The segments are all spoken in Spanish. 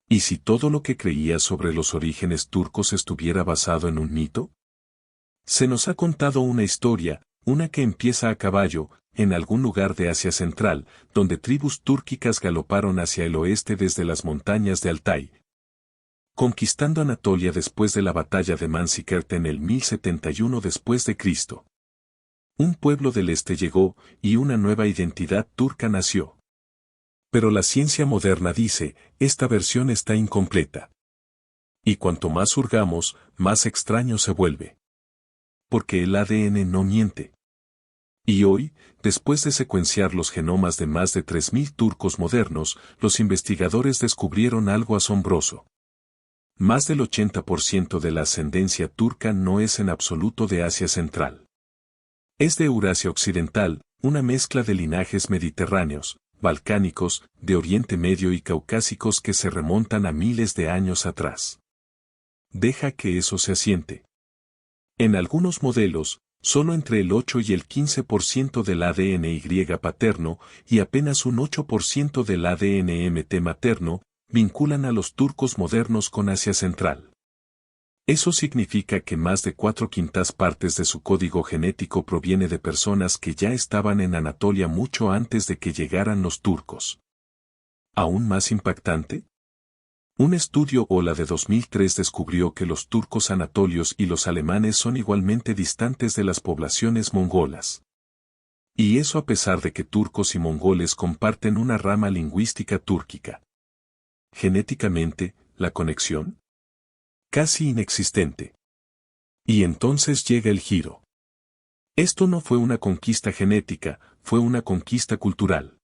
¿Y si todo lo que creía sobre los orígenes turcos estuviera basado en un mito? Se nos ha contado una historia, una que empieza a caballo, en algún lugar de Asia Central, donde tribus túrquicas galoparon hacia el oeste desde las montañas de Altai, conquistando Anatolia después de la batalla de Manzikert en el 1071 después de Cristo. Un pueblo del este llegó, y una nueva identidad turca nació. Pero la ciencia moderna dice, esta versión está incompleta. Y cuanto más hurgamos, más extraño se vuelve. Porque el ADN no miente. Y hoy, después de secuenciar los genomas de más de 3000 turcos modernos, los investigadores descubrieron algo asombroso. Más del 80% de la ascendencia turca no es en absoluto de Asia Central. Es de Eurasia Occidental, una mezcla de linajes mediterráneos, balcánicos, de Oriente Medio y caucásicos que se remontan a miles de años atrás. Deja que eso se asiente. En algunos modelos, solo entre el 8 y el 15% del ADN Y paterno y apenas un 8% del ADN MT materno vinculan a los turcos modernos con Asia Central. Eso significa que más de 4/5 partes de su código genético proviene de personas que ya estaban en Anatolia mucho antes de que llegaran los turcos. ¿Aún más impactante? Un estudio OLA de 2003 descubrió que los turcos anatolios y los alemanes son igualmente distantes de las poblaciones mongolas. Y eso a pesar de que turcos y mongoles comparten una rama lingüística túrquica. Genéticamente, ¿la conexión? Casi inexistente. Y entonces llega el giro. Esto no fue una conquista genética, fue una conquista cultural.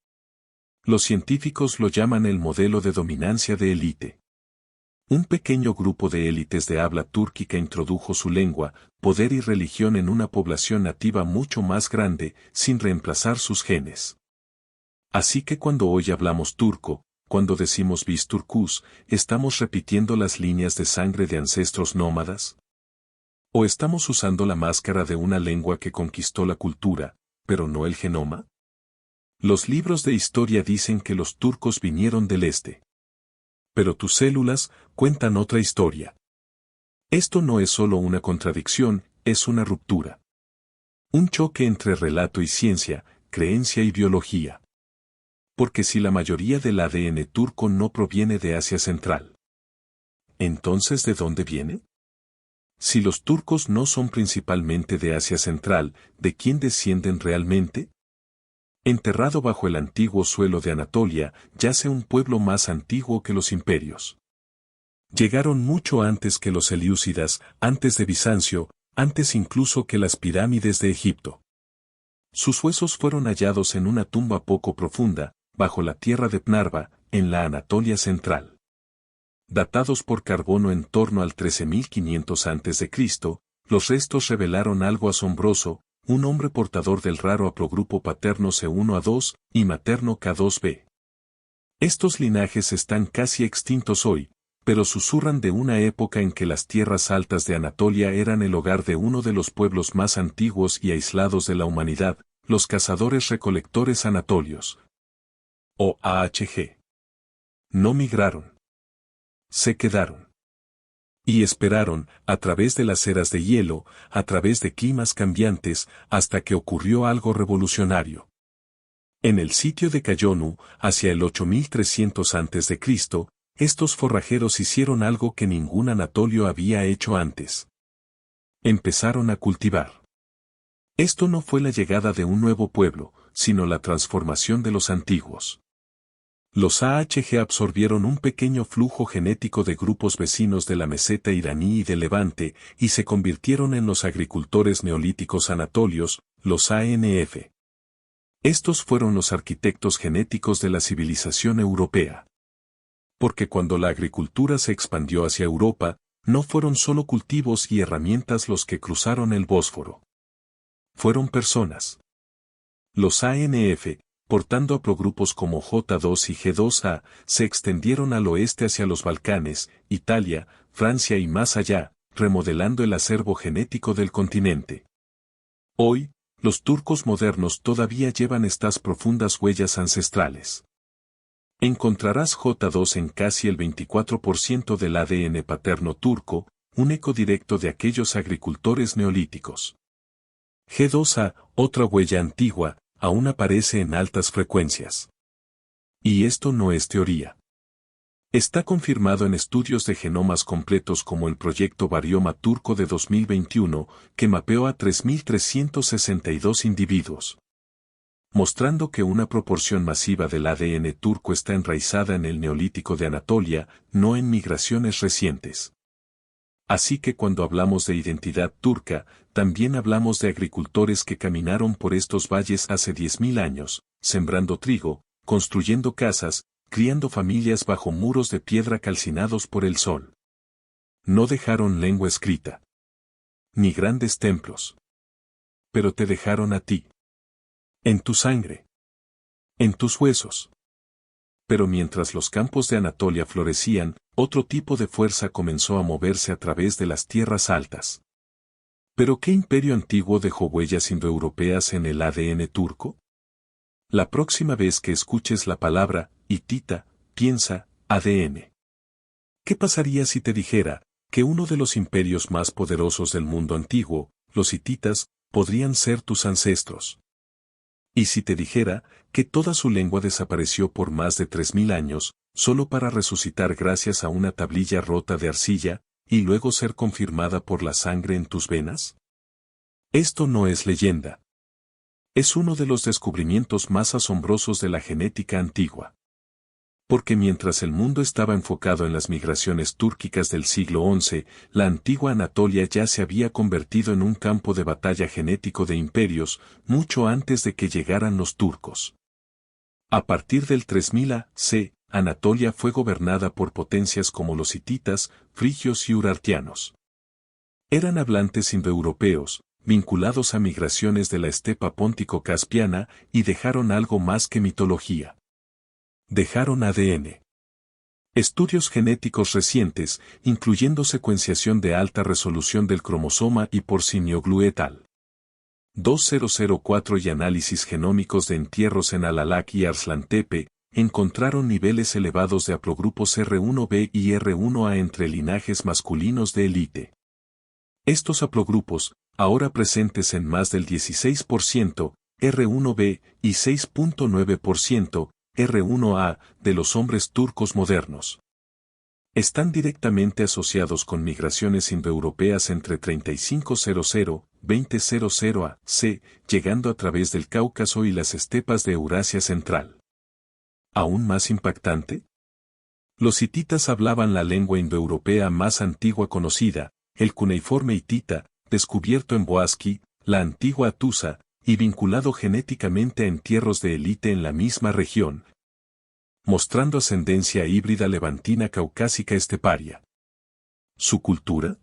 Los científicos lo llaman el modelo de dominancia de élite. Un pequeño grupo de élites de habla túrquica introdujo su lengua, poder y religión en una población nativa mucho más grande, sin reemplazar sus genes. Así que cuando hoy hablamos turco, cuando decimos bis turcus, ¿estamos repitiendo las líneas de sangre de ancestros nómadas? ¿O estamos usando la máscara de una lengua que conquistó la cultura, pero no el genoma? Los libros de historia dicen que los turcos vinieron del este. Pero tus células cuentan otra historia. Esto no es solo una contradicción, es una ruptura. Un choque entre relato y ciencia, creencia y biología. Porque si la mayoría del ADN turco no proviene de Asia Central, ¿entonces de dónde viene? Si los turcos no son principalmente de Asia Central, ¿de quién descienden realmente? Enterrado bajo el antiguo suelo de Anatolia, yace un pueblo más antiguo que los imperios. Llegaron mucho antes que los selyúcidas, antes de Bizancio, antes incluso que las pirámides de Egipto. Sus huesos fueron hallados en una tumba poco profunda, bajo la tierra de Pnarva, en la Anatolia central. Datados por carbono en torno al 13.500 a.C., los restos revelaron algo asombroso, un hombre portador del raro haplogrupo paterno C1A2 y materno K2B. Estos linajes están casi extintos hoy, pero susurran de una época en que las tierras altas de Anatolia eran el hogar de uno de los pueblos más antiguos y aislados de la humanidad, los cazadores-recolectores anatolios. O AHG. No migraron. Se quedaron. Y esperaron, a través de las eras de hielo, a través de climas cambiantes, hasta que ocurrió algo revolucionario. En el sitio de Cayonu, hacia el 8300 a.C., estos forrajeros hicieron algo que ningún anatolio había hecho antes. Empezaron a cultivar. Esto no fue la llegada de un nuevo pueblo, sino la transformación de los antiguos. Los AHG absorbieron un pequeño flujo genético de grupos vecinos de la meseta iraní y de Levante, y se convirtieron en los agricultores neolíticos anatolios, los ANF. Estos fueron los arquitectos genéticos de la civilización europea. Porque cuando la agricultura se expandió hacia Europa, no fueron solo cultivos y herramientas los que cruzaron el Bósforo. Fueron personas. Los ANF, portando haplogrupos como J2 y G2A, se extendieron al oeste hacia los Balcanes, Italia, Francia y más allá, remodelando el acervo genético del continente. Hoy, los turcos modernos todavía llevan estas profundas huellas ancestrales. Encontrarás J2 en casi el 24% del ADN paterno turco, un eco directo de aquellos agricultores neolíticos. G2A, otra huella antigua, aún aparece en altas frecuencias. Y esto no es teoría. Está confirmado en estudios de genomas completos como el proyecto Varioma Turco de 2021, que mapeó a 3.362 individuos, mostrando que una proporción masiva del ADN turco está enraizada en el Neolítico de Anatolia, no en migraciones recientes. Así que cuando hablamos de identidad turca, también hablamos de agricultores que caminaron por estos valles hace 10.000 años, sembrando trigo, construyendo casas, criando familias bajo muros de piedra calcinados por el sol. No dejaron lengua escrita, ni grandes templos. Pero te dejaron a ti. En tu sangre. En tus huesos. Pero mientras los campos de Anatolia florecían, otro tipo de fuerza comenzó a moverse a través de las tierras altas. ¿Pero qué imperio antiguo dejó huellas indoeuropeas en el ADN turco? La próxima vez que escuches la palabra hitita, piensa ADN. ¿Qué pasaría si te dijera que uno de los imperios más poderosos del mundo antiguo, los hititas, podrían ser tus ancestros? ¿Y si te dijera que toda su lengua desapareció por más de 3.000 años, solo para resucitar gracias a una tablilla rota de arcilla, y luego ser confirmada por la sangre en tus venas? Esto no es leyenda. Es uno de los descubrimientos más asombrosos de la genética antigua. Porque mientras el mundo estaba enfocado en las migraciones túrquicas del siglo XI, la antigua Anatolia ya se había convertido en un campo de batalla genético de imperios, mucho antes de que llegaran los turcos. A partir del 3000 a.C., Anatolia fue gobernada por potencias como los hititas, frigios y urartianos. Eran hablantes indoeuropeos, vinculados a migraciones de la estepa póntico-caspiana, y dejaron algo más que mitología. Dejaron ADN. Estudios genéticos recientes, incluyendo secuenciación de alta resolución del cromosoma y porcinio glue et al. 2004 y análisis genómicos de entierros en Alalak y Arslantepe, encontraron niveles elevados de haplogrupos R1b y R1a entre linajes masculinos de élite. Estos haplogrupos, ahora presentes en más del 16%, R1b y 6.9%, R1a, de los hombres turcos modernos, están directamente asociados con migraciones indoeuropeas entre 3500-2000 a.C., llegando a través del Cáucaso y las estepas de Eurasia Central. ¿Aún más impactante? Los hititas hablaban la lengua indoeuropea más antigua conocida, el cuneiforme hitita, descubierto en Boasqui, la antigua Atusa, y vinculado genéticamente a entierros de élite en la misma región, mostrando ascendencia híbrida levantina caucásica esteparia. ¿Su cultura?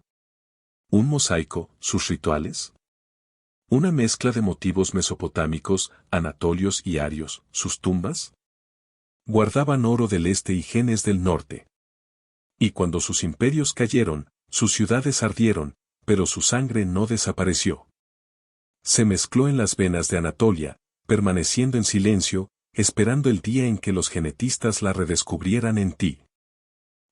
¿Un mosaico, sus rituales? ¿Una mezcla de motivos mesopotámicos, anatolios y arios, sus tumbas? Guardaban oro del este y genes del norte. Y cuando sus imperios cayeron, sus ciudades ardieron, pero su sangre no desapareció. Se mezcló en las venas de Anatolia, permaneciendo en silencio, esperando el día en que los genetistas la redescubrieran en ti.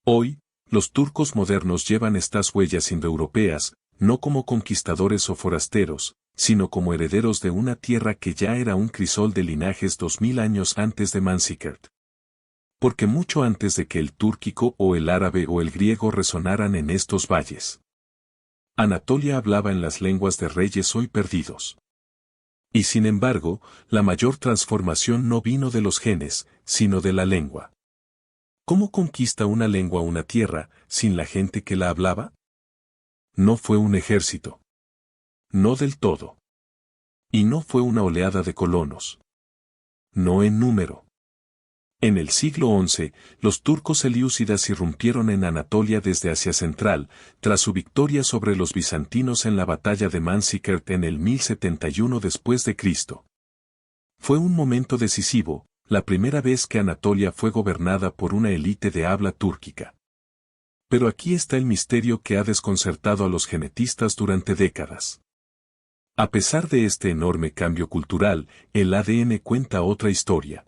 Hoy, los turcos modernos llevan estas huellas indoeuropeas, no como conquistadores o forasteros, sino como herederos de una tierra que ya era un crisol de linajes 2000 años antes de Manzikert. Porque mucho antes de que el túrquico o el árabe o el griego resonaran en estos valles, Anatolia hablaba en las lenguas de reyes hoy perdidos. Y sin embargo, la mayor transformación no vino de los genes, sino de la lengua. ¿Cómo conquista una lengua una tierra, sin la gente que la hablaba? No fue un ejército. No del todo. Y no fue una oleada de colonos. No en número. En el siglo XI, los turcos selyúcidas irrumpieron en Anatolia desde Asia Central, tras su victoria sobre los bizantinos en la batalla de Manzikert en el 1071 después de Cristo. Fue un momento decisivo, la primera vez que Anatolia fue gobernada por una élite de habla túrquica. Pero aquí está el misterio que ha desconcertado a los genetistas durante décadas. A pesar de este enorme cambio cultural, el ADN cuenta otra historia.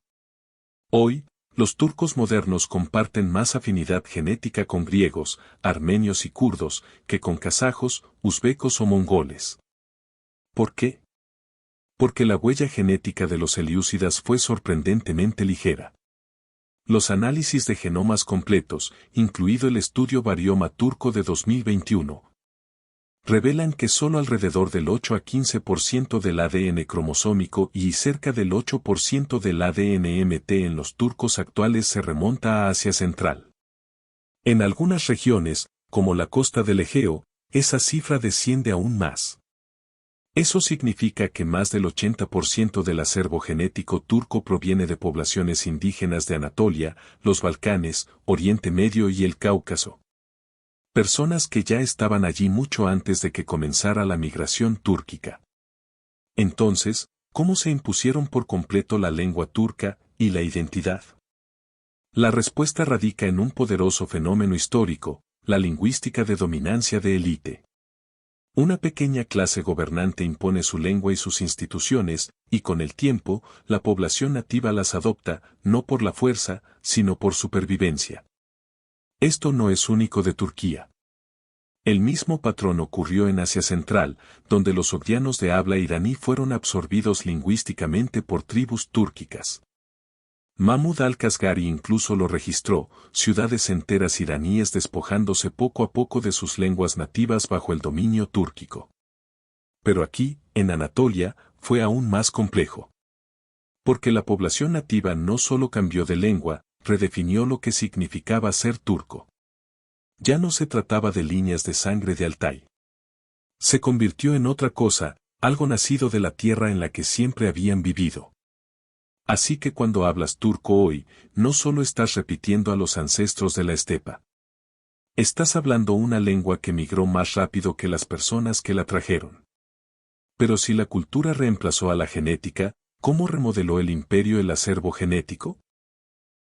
Hoy, Los turcos modernos comparten más afinidad genética con griegos, armenios y kurdos que con kazajos, uzbecos o mongoles. ¿Por qué? Porque la huella genética de los selyúcidas fue sorprendentemente ligera. Los análisis de genomas completos, incluido el estudio Varioma Turco de 2021, revelan que solo alrededor del 8 a 15% del ADN cromosómico y cerca del 8% del ADN MT en los turcos actuales se remonta a Asia Central. En algunas regiones, como la costa del Egeo, esa cifra desciende aún más. Eso significa que más del 80% del acervo genético turco proviene de poblaciones indígenas de Anatolia, los Balcanes, Oriente Medio y el Cáucaso. Personas que ya estaban allí mucho antes de que comenzara la migración túrquica. Entonces, ¿cómo se impusieron por completo la lengua turca y la identidad? La respuesta radica en un poderoso fenómeno histórico, la lingüística de dominancia de élite. Una pequeña clase gobernante impone su lengua y sus instituciones, y con el tiempo, la población nativa las adopta, no por la fuerza, sino por supervivencia. Esto no es único de Turquía. El mismo patrón ocurrió en Asia Central, donde los ogdianos de habla iraní fueron absorbidos lingüísticamente por tribus túrquicas. Mahmud al-Kasgari incluso lo registró, ciudades enteras iraníes despojándose poco a poco de sus lenguas nativas bajo el dominio túrquico. Pero aquí, en Anatolia, fue aún más complejo. Porque la población nativa no solo cambió de lengua, redefinió lo que significaba ser turco. Ya no se trataba de líneas de sangre de Altái. Se convirtió en otra cosa, algo nacido de la tierra en la que siempre habían vivido. Así que cuando hablas turco hoy, no solo estás repitiendo a los ancestros de la estepa. Estás hablando una lengua que migró más rápido que las personas que la trajeron. Pero si la cultura reemplazó a la genética, ¿cómo remodeló el imperio el acervo genético?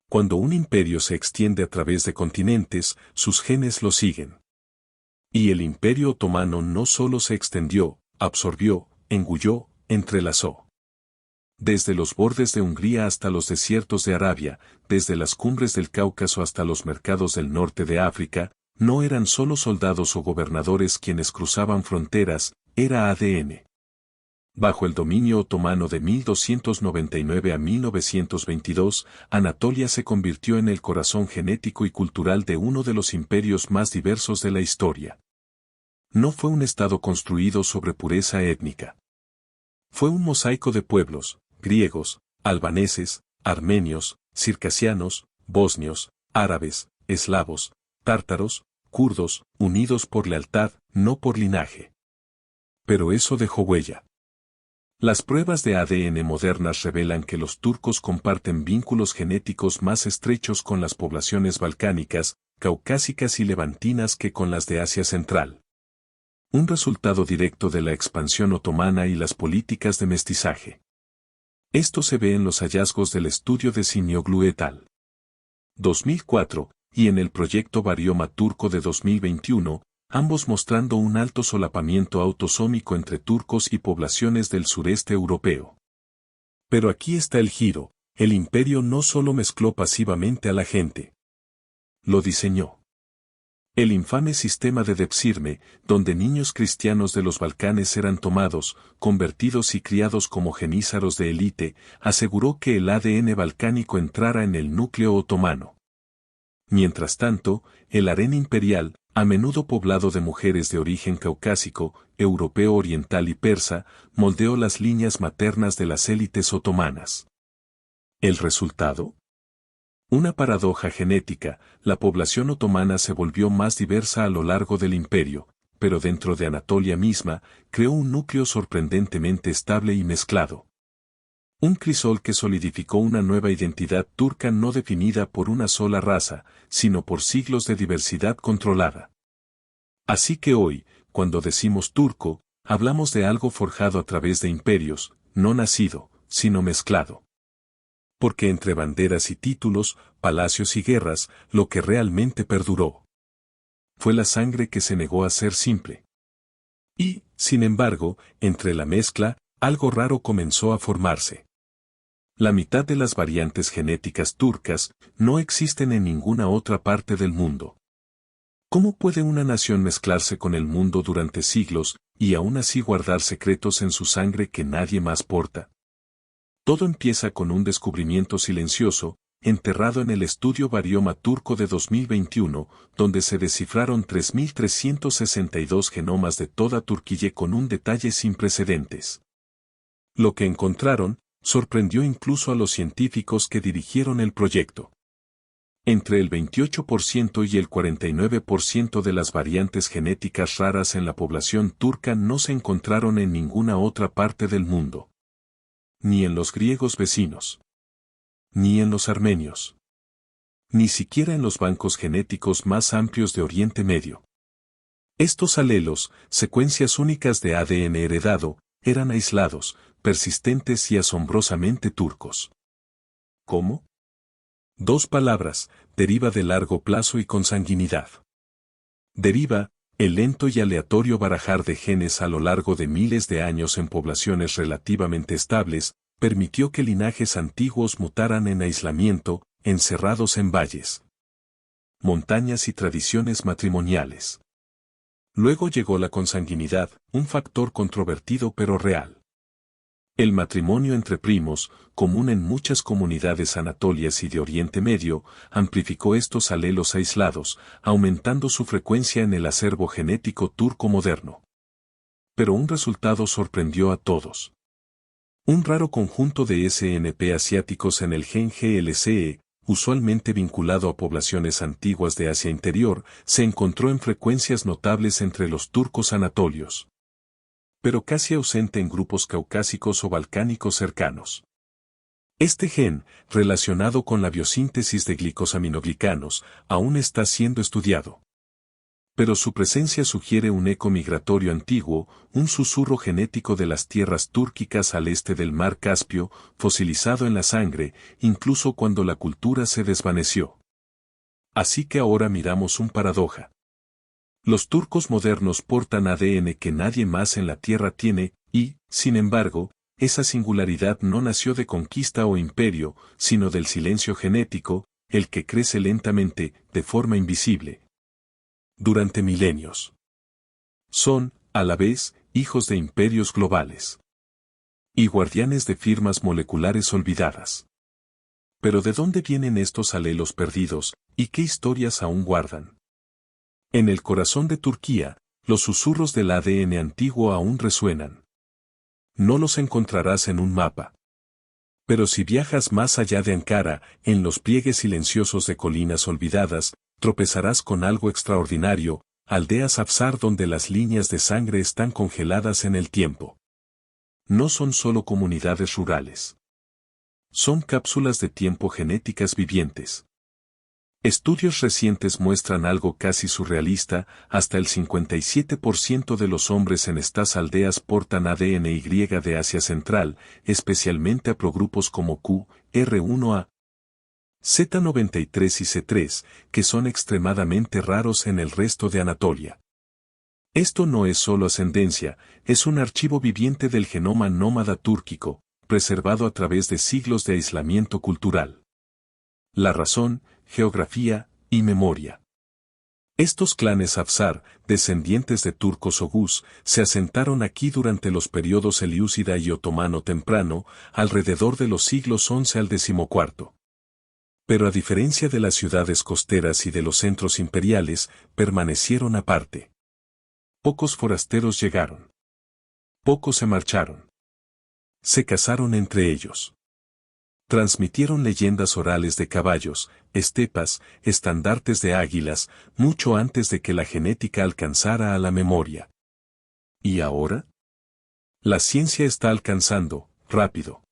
Cuando un imperio se extiende a través de continentes, sus genes lo siguen. Y el imperio otomano no solo se extendió, absorbió, engulló, entrelazó. Desde los bordes de Hungría hasta los desiertos de Arabia, desde las cumbres del Cáucaso hasta los mercados del norte de África, no eran solo soldados o gobernadores quienes cruzaban fronteras, era ADN. Bajo el dominio otomano de 1299 a 1922, Anatolia se convirtió en el corazón genético y cultural de uno de los imperios más diversos de la historia. No fue un estado construido sobre pureza étnica. Fue un mosaico de pueblos, griegos, albaneses, armenios, circasianos, bosnios, árabes, eslavos, tártaros, kurdos, unidos por lealtad, no por linaje. Pero eso dejó huella. Las pruebas de ADN modernas revelan que los turcos comparten vínculos genéticos más estrechos con las poblaciones balcánicas, caucásicas y levantinas que con las de Asia Central. Un resultado directo de la expansión otomana y las políticas de mestizaje. Esto se ve en los hallazgos del estudio de Sinioglu et al. 2004, y en el proyecto Varioma Turco de 2021, ambos mostrando un alto solapamiento autosómico entre turcos y poblaciones del sureste europeo. Pero aquí está el giro, el imperio no solo mezcló pasivamente a la gente. Lo diseñó. El infame sistema de Depsirme, donde niños cristianos de los Balcanes eran tomados, convertidos y criados como genízaros de élite, aseguró que el ADN balcánico entrara en el núcleo otomano. Mientras tanto, el harén imperial, a menudo poblado de mujeres de origen caucásico, europeo oriental y persa, moldeó las líneas maternas de las élites otomanas. ¿El resultado? Una paradoja genética, la población otomana se volvió más diversa a lo largo del imperio, pero dentro de Anatolia misma, creó un núcleo sorprendentemente estable y mezclado. Un crisol que solidificó una nueva identidad turca no definida por una sola raza, sino por siglos de diversidad controlada. Así que hoy, cuando decimos turco, hablamos de algo forjado a través de imperios, no nacido, sino mezclado. Porque entre banderas y títulos, palacios y guerras, lo que realmente perduró fue la sangre que se negó a ser simple. Y, sin embargo, entre la mezcla, algo raro comenzó a formarse. La mitad de las variantes genéticas turcas no existen en ninguna otra parte del mundo. ¿Cómo puede una nación mezclarse con el mundo durante siglos y aún así guardar secretos en su sangre que nadie más porta? Todo empieza con un descubrimiento silencioso, enterrado en el estudio Varioma Turco de 2021, donde se descifraron 3.362 genomas de toda Turquía con un detalle sin precedentes. Lo que encontraron sorprendió incluso a los científicos que dirigieron el proyecto. Entre el 28% y el 49% de las variantes genéticas raras en la población turca no se encontraron en ninguna otra parte del mundo. Ni en los griegos vecinos. Ni en los armenios. Ni siquiera en los bancos genéticos más amplios de Oriente Medio. Estos alelos, secuencias únicas de ADN heredado, eran aislados, persistentes y asombrosamente turcos. ¿Cómo? Dos palabras, deriva de largo plazo y consanguinidad. Deriva, el lento y aleatorio barajar de genes a lo largo de miles de años en poblaciones relativamente estables, permitió que linajes antiguos mutaran en aislamiento, encerrados en valles, montañas y tradiciones matrimoniales. Luego llegó la consanguinidad, un factor controvertido pero real. El matrimonio entre primos, común en muchas comunidades anatolias y de Oriente Medio, amplificó estos alelos aislados, aumentando su frecuencia en el acervo genético turco moderno. Pero un resultado sorprendió a todos. Un raro conjunto de SNP asiáticos en el gen GLCE, usualmente vinculado a poblaciones antiguas de Asia Interior, se encontró en frecuencias notables entre los turcos anatolios, pero casi ausente en grupos caucásicos o balcánicos cercanos. Este gen, relacionado con la biosíntesis de glicosaminoglicanos, aún está siendo estudiado. Pero su presencia sugiere un eco migratorio antiguo, un susurro genético de las tierras túrquicas al este del mar Caspio, fosilizado en la sangre, incluso cuando la cultura se desvaneció. Así que ahora miramos un paradoja. Los turcos modernos portan ADN que nadie más en la Tierra tiene, y, sin embargo, esa singularidad no nació de conquista o imperio, sino del silencio genético, el que crece lentamente, de forma invisible, durante milenios. Son, a la vez, hijos de imperios globales y guardianes de firmas moleculares olvidadas. Pero ¿de dónde vienen estos alelos perdidos, y qué historias aún guardan? En el corazón de Turquía, los susurros del ADN antiguo aún resuenan. No los encontrarás en un mapa. Pero si viajas más allá de Ankara, en los pliegues silenciosos de colinas olvidadas, tropezarás con algo extraordinario, aldeas Afsar donde las líneas de sangre están congeladas en el tiempo. No son solo comunidades rurales. Son cápsulas de tiempo genéticas vivientes. Estudios recientes muestran algo casi surrealista, hasta el 57% de los hombres en estas aldeas portan ADN Y de Asia Central, especialmente a progrupos como Q, R1A, Z93 y C3, que son extremadamente raros en el resto de Anatolia. Esto no es solo ascendencia, es un archivo viviente del genoma nómada túrquico, preservado a través de siglos de aislamiento cultural. La razón, geografía y memoria. Estos clanes Afsar, descendientes de turcos ogús, se asentaron aquí durante los periodos Eliúcida y Otomano temprano, alrededor de los siglos XI al XIV. Pero a diferencia de las ciudades costeras y de los centros imperiales, permanecieron aparte. Pocos forasteros llegaron. Pocos se marcharon. Se casaron entre ellos. Transmitieron leyendas orales de caballos, estepas, estandartes de águilas, mucho antes de que la genética alcanzara a la memoria. ¿Y ahora? La ciencia está alcanzando, rápido.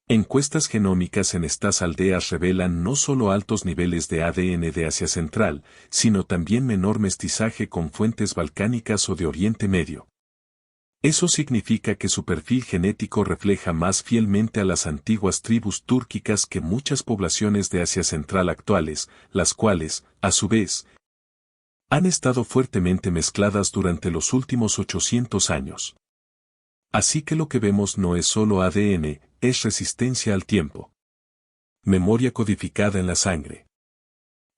Encuestas genómicas en estas aldeas revelan no solo altos niveles de ADN de Asia Central, sino también menor mestizaje con fuentes balcánicas o de Oriente Medio. Eso significa que su perfil genético refleja más fielmente a las antiguas tribus túrquicas que muchas poblaciones de Asia Central actuales, las cuales, a su vez, han estado fuertemente mezcladas durante los últimos 800 años. Así que lo que vemos no es solo ADN, es resistencia al tiempo. Memoria codificada en la sangre.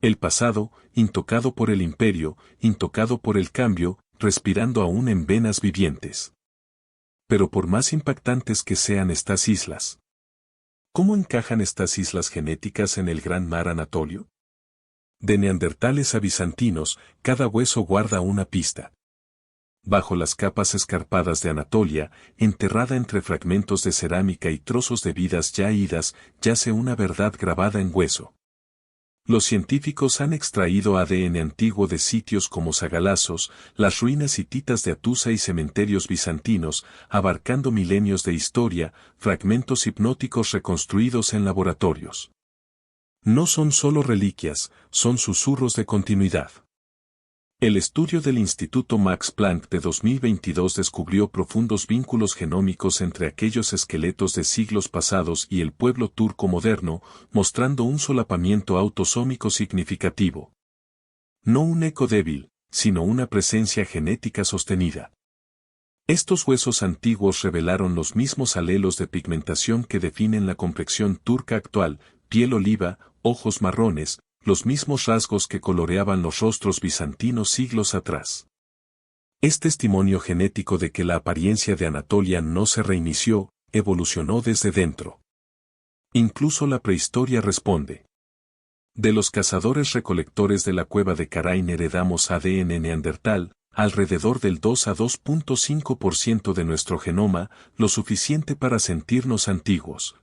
El pasado, intocado por el imperio, intocado por el cambio, respirando aún en venas vivientes. Pero por más impactantes que sean estas islas, ¿cómo encajan estas islas genéticas en el gran mar Anatolio? De neandertales a bizantinos, cada hueso guarda una pista. Bajo las capas escarpadas de Anatolia, enterrada entre fragmentos de cerámica y trozos de vidas ya idas, yace una verdad grabada en hueso. Los científicos han extraído ADN antiguo de sitios como Sagalazos, las ruinas hititas de Atusa y cementerios bizantinos, abarcando milenios de historia, fragmentos hipnóticos reconstruidos en laboratorios. No son solo reliquias, son susurros de continuidad. El estudio del Instituto Max Planck de 2022 descubrió profundos vínculos genómicos entre aquellos esqueletos de siglos pasados y el pueblo turco moderno, mostrando un solapamiento autosómico significativo. No un eco débil, sino una presencia genética sostenida. Estos huesos antiguos revelaron los mismos alelos de pigmentación que definen la complexión turca actual, piel oliva, ojos marrones, los mismos rasgos que coloreaban los rostros bizantinos siglos atrás. Es testimonio genético de que la apariencia de Anatolia no se reinició, evolucionó desde dentro. Incluso la prehistoria responde. De los cazadores-recolectores de la cueva de Karain heredamos ADN neandertal, alrededor del 2 a 2.5% de nuestro genoma, lo suficiente para sentirnos antiguos.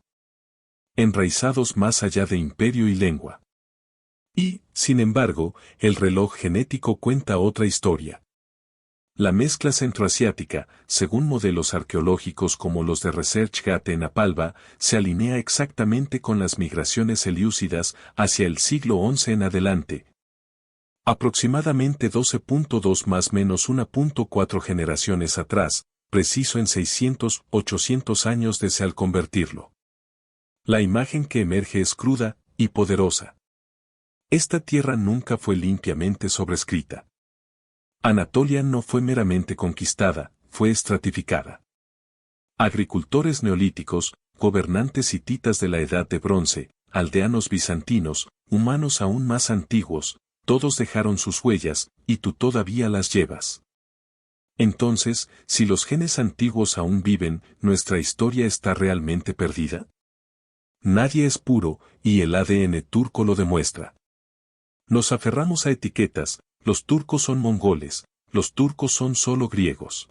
Enraizados más allá de imperio y lengua. Y, sin embargo, el reloj genético cuenta otra historia. La mezcla centroasiática, según modelos arqueológicos como los de ResearchGate en Apalba, se alinea exactamente con las migraciones selyúcidas hacia el siglo XI en adelante. Aproximadamente 12.2 más menos 1.4 generaciones atrás, preciso en 600-800 años desde al convertirlo. La imagen que emerge es cruda y poderosa. Esta tierra nunca fue limpiamente sobrescrita. Anatolia no fue meramente conquistada, fue estratificada. Agricultores neolíticos, gobernantes hititas de la Edad de Bronce, aldeanos bizantinos, humanos aún más antiguos, todos dejaron sus huellas, y tú todavía las llevas. Entonces, si los genes antiguos aún viven, ¿nuestra historia está realmente perdida? Nadie es puro, y el ADN turco lo demuestra. Nos aferramos a etiquetas, los turcos son mongoles, los turcos son solo griegos.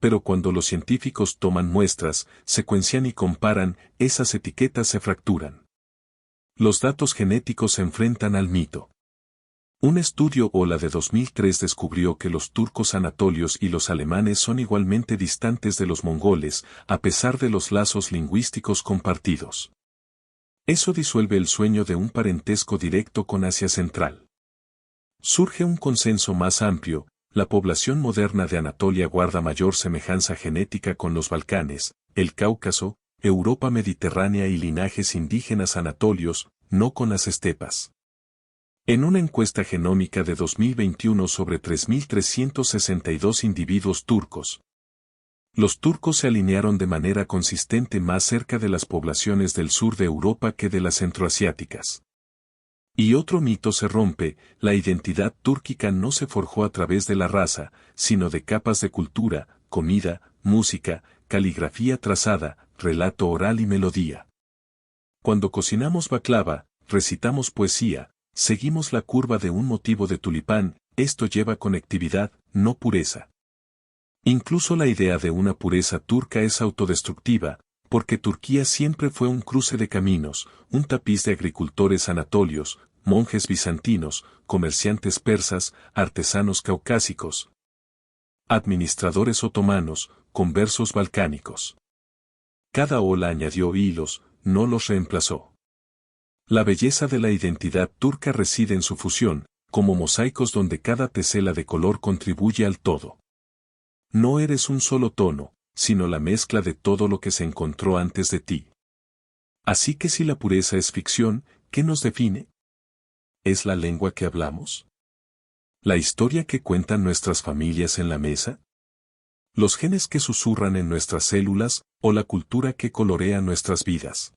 Pero cuando los científicos toman muestras, secuencian y comparan, esas etiquetas se fracturan. Los datos genéticos se enfrentan al mito. Un estudio OLA de 2003 descubrió que los turcos anatolios y los alemanes son igualmente distantes de los mongoles, a pesar de los lazos lingüísticos compartidos. Eso disuelve el sueño de un parentesco directo con Asia Central. Surge un consenso más amplio, la población moderna de Anatolia guarda mayor semejanza genética con los Balcanes, el Cáucaso, Europa mediterránea y linajes indígenas anatolios, no con las estepas. En una encuesta genómica de 2021 sobre 3.362 individuos turcos, los turcos se alinearon de manera consistente más cerca de las poblaciones del sur de Europa que de las centroasiáticas. Y otro mito se rompe, la identidad túrquica no se forjó a través de la raza, sino de capas de cultura, comida, música, caligrafía trazada, relato oral y melodía. Cuando cocinamos baklava, recitamos poesía, seguimos la curva de un motivo de tulipán, esto lleva conectividad, no pureza. Incluso la idea de una pureza turca es autodestructiva, porque Turquía siempre fue un cruce de caminos, un tapiz de agricultores anatolios, monjes bizantinos, comerciantes persas, artesanos caucásicos, administradores otomanos, conversos balcánicos. Cada ola añadió hilos, no los reemplazó. La belleza de la identidad turca reside en su fusión, como mosaicos donde cada tesela de color contribuye al todo. No eres un solo tono, sino la mezcla de todo lo que se encontró antes de ti. Así que si la pureza es ficción, ¿qué nos define? ¿Es la lengua que hablamos? ¿La historia que cuentan nuestras familias en la mesa? Los genes que susurran en nuestras células o la cultura que colorea nuestras vidas.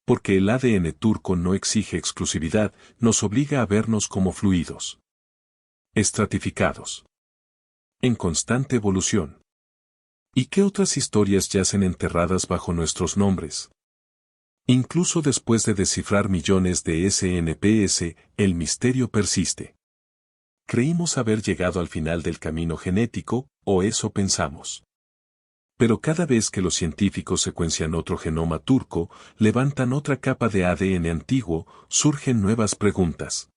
Porque el ADN turco no exige exclusividad, nos obliga a vernos como fluidos estratificados, en constante evolución. ¿Y qué otras historias yacen enterradas bajo nuestros nombres? Incluso después de descifrar millones de SNPs, el misterio persiste. Creímos haber llegado al final del camino genético, o eso pensamos. Pero cada vez que los científicos secuencian otro genoma turco, levantan otra capa de ADN antiguo, surgen nuevas preguntas.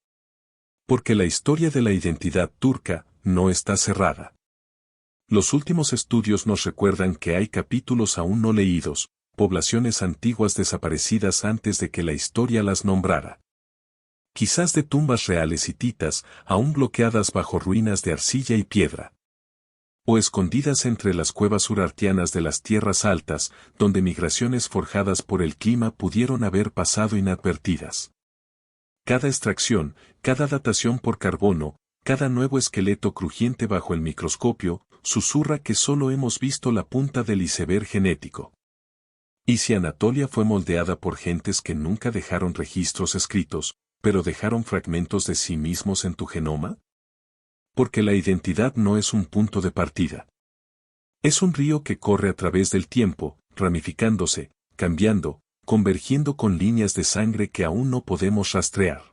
Porque la historia de la identidad turca no está cerrada. Los últimos estudios nos recuerdan que hay capítulos aún no leídos, poblaciones antiguas desaparecidas antes de que la historia las nombrara. Quizás de tumbas reales hititas, aún bloqueadas bajo ruinas de arcilla y piedra. O escondidas entre las cuevas urartianas de las tierras altas, donde migraciones forjadas por el clima pudieron haber pasado inadvertidas. Cada extracción, cada datación por carbono, cada nuevo esqueleto crujiente bajo el microscopio, susurra que solo hemos visto la punta del iceberg genético. ¿Y si Anatolia fue moldeada por gentes que nunca dejaron registros escritos, pero dejaron fragmentos de sí mismos en tu genoma? Porque la identidad no es un punto de partida. Es un río que corre a través del tiempo, ramificándose, cambiando, convergiendo con líneas de sangre que aún no podemos rastrear.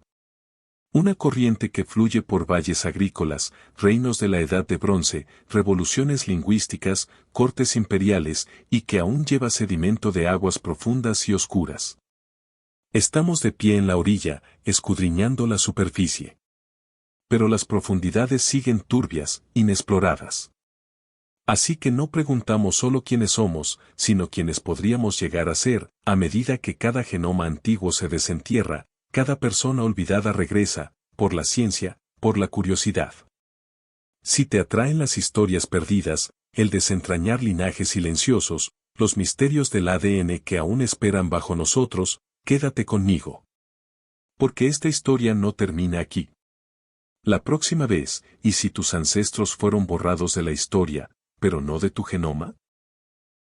Una corriente que fluye por valles agrícolas, reinos de la Edad de Bronce, revoluciones lingüísticas, cortes imperiales, y que aún lleva sedimento de aguas profundas y oscuras. Estamos de pie en la orilla, escudriñando la superficie. Pero las profundidades siguen turbias, inexploradas. Así que no preguntamos solo quiénes somos, sino quiénes podríamos llegar a ser, a medida que cada genoma antiguo se desentierra, cada persona olvidada regresa, por la ciencia, por la curiosidad. Si te atraen las historias perdidas, el desentrañar linajes silenciosos, los misterios del ADN que aún esperan bajo nosotros, quédate conmigo. Porque esta historia no termina aquí. La próxima vez, ¿y si tus ancestros fueron borrados de la historia, pero no de tu genoma?